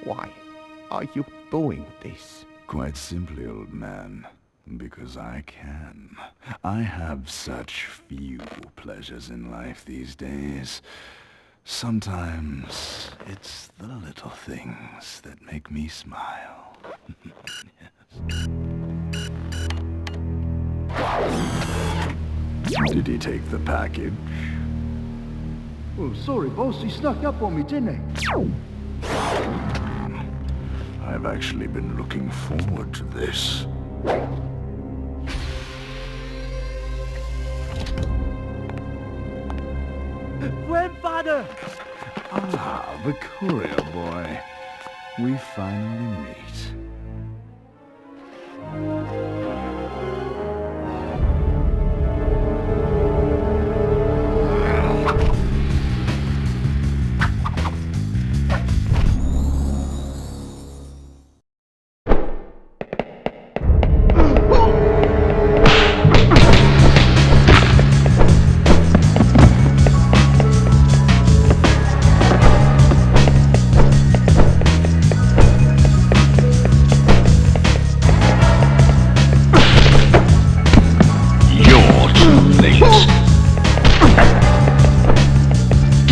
Why are you doing this? Quite simply, old man. Because I can. I have such few pleasures in life these days. Sometimes it's the little things that make me smile. Yes. Did he take the package? Oh, sorry, boss. He snuck up on me, didn't he? I've actually been looking forward to this. Grandfather! Ah, the courier boy. We finally meet.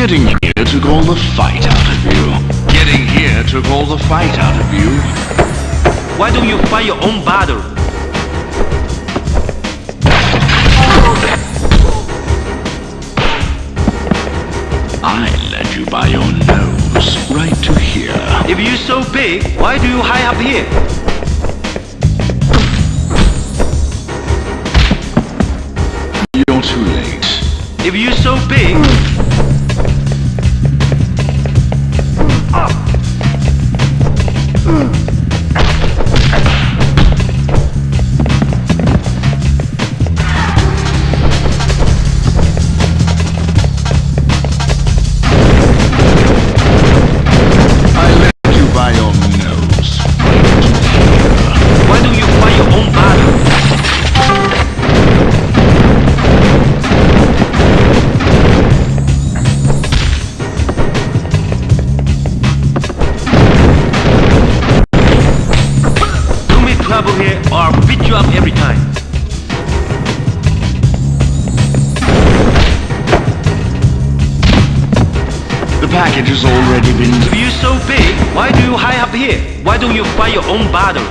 Getting here took all the fight out of you. Getting here took all the fight out of you. Why don't you fight your own battle? I led you by your nose right to here. If you're so big, why do you hide up here? You're too late. If you're so big... here or I'll beat you up every time. The package has already been... If you're so big, why do you hide up here? Why don't you fight your own battle?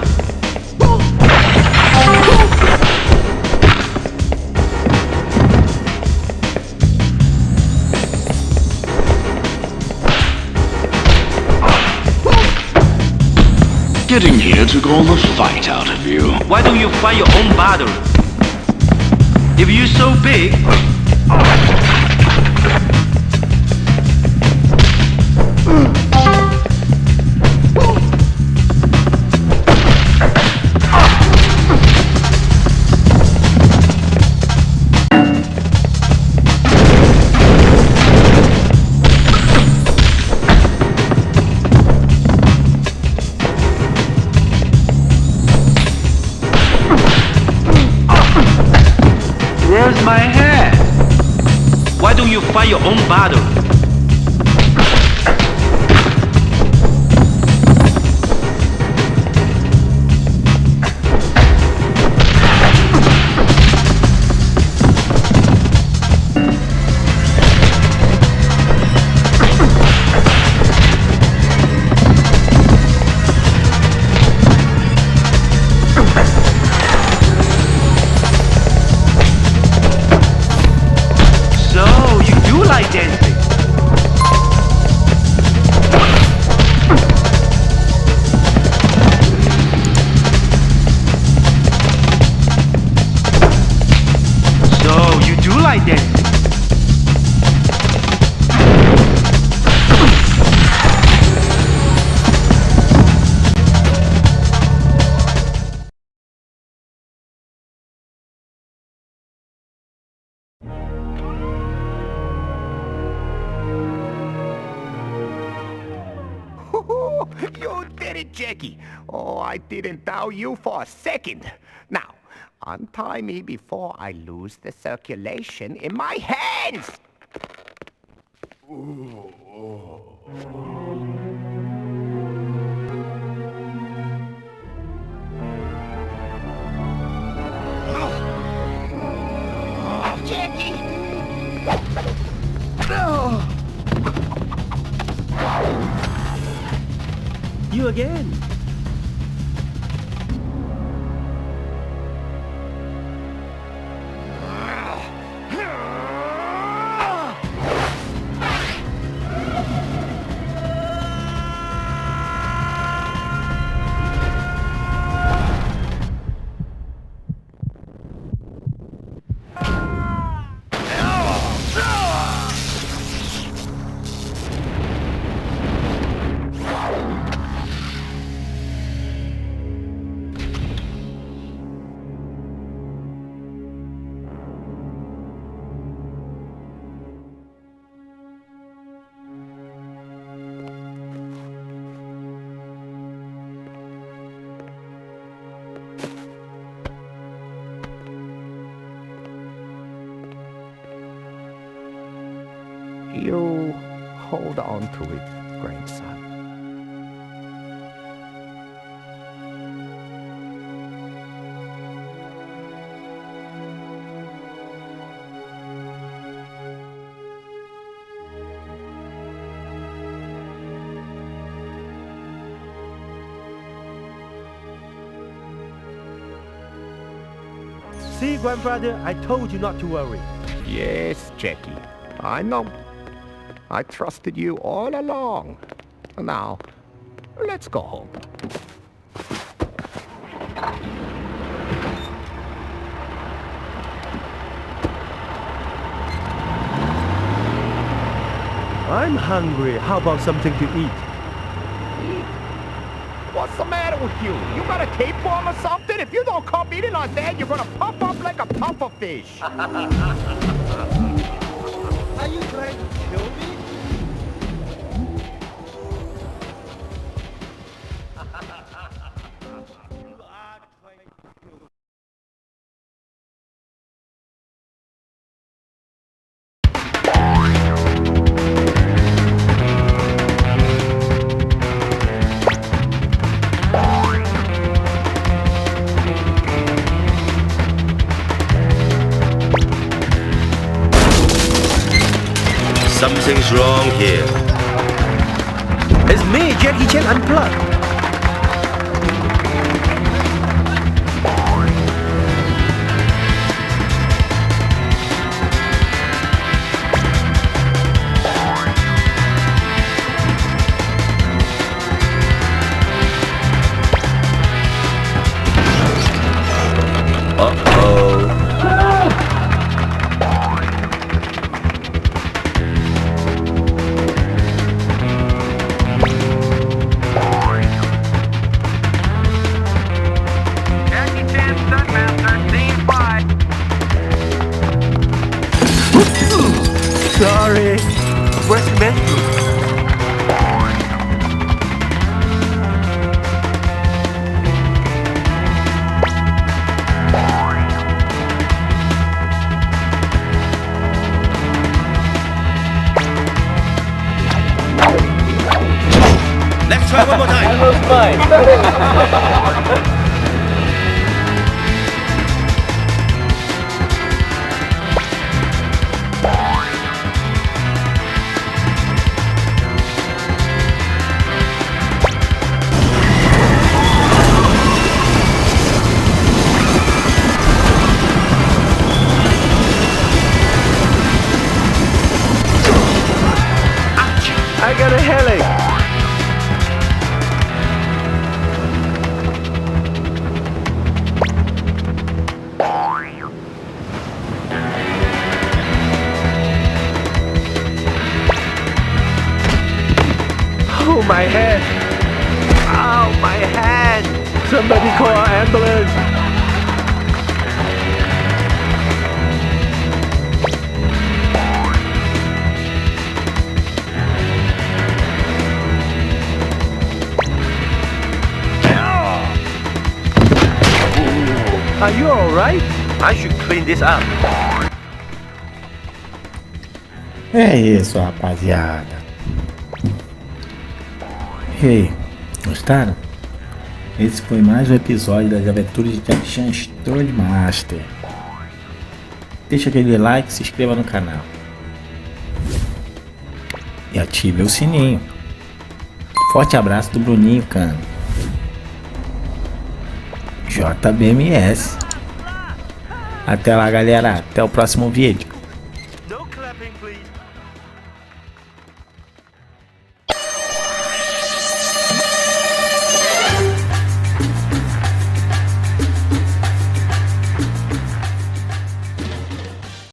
Getting here took all the fight out of you. Why don't you fight your own battle? If you're so big... Where's my head? Why don't you fight your own battle? So, you do like dancing? You did it, Jackie. Oh, I didn't doubt you for a second. Now, untie me before I lose the circulation in my hands. Jackie! You again. You hold on to it, grandson. See, grandfather, I told you not to worry. Yes, Jackie. I know. I trusted you all along. Now, let's go home. I'm hungry. How about something to eat? What's the matter with you? You got a tapeworm or something? If you don't come eating on that, you're gonna puff up like a puffer fish. Are you trying to kill me? Something's wrong here. It's me, Jackie Chan Unplugged. Jackie Chan Stuntmaster, Scene 5. Sorry. Where's the bedroom? Let's try one more time. I got a headache. Oh, my head. Ow, my head. Somebody call an ambulance. Are you alright? I should clean this up. É isso, rapaziada. E aí, gostaram? Esse foi mais um episódio das aventuras de Stuntmaster. Deixa aquele like, se inscreva no canal e ative o sininho. Forte abraço do Bruninho Cano, JBMS. Até lá, galera. Até o próximo vídeo. No clapping, please.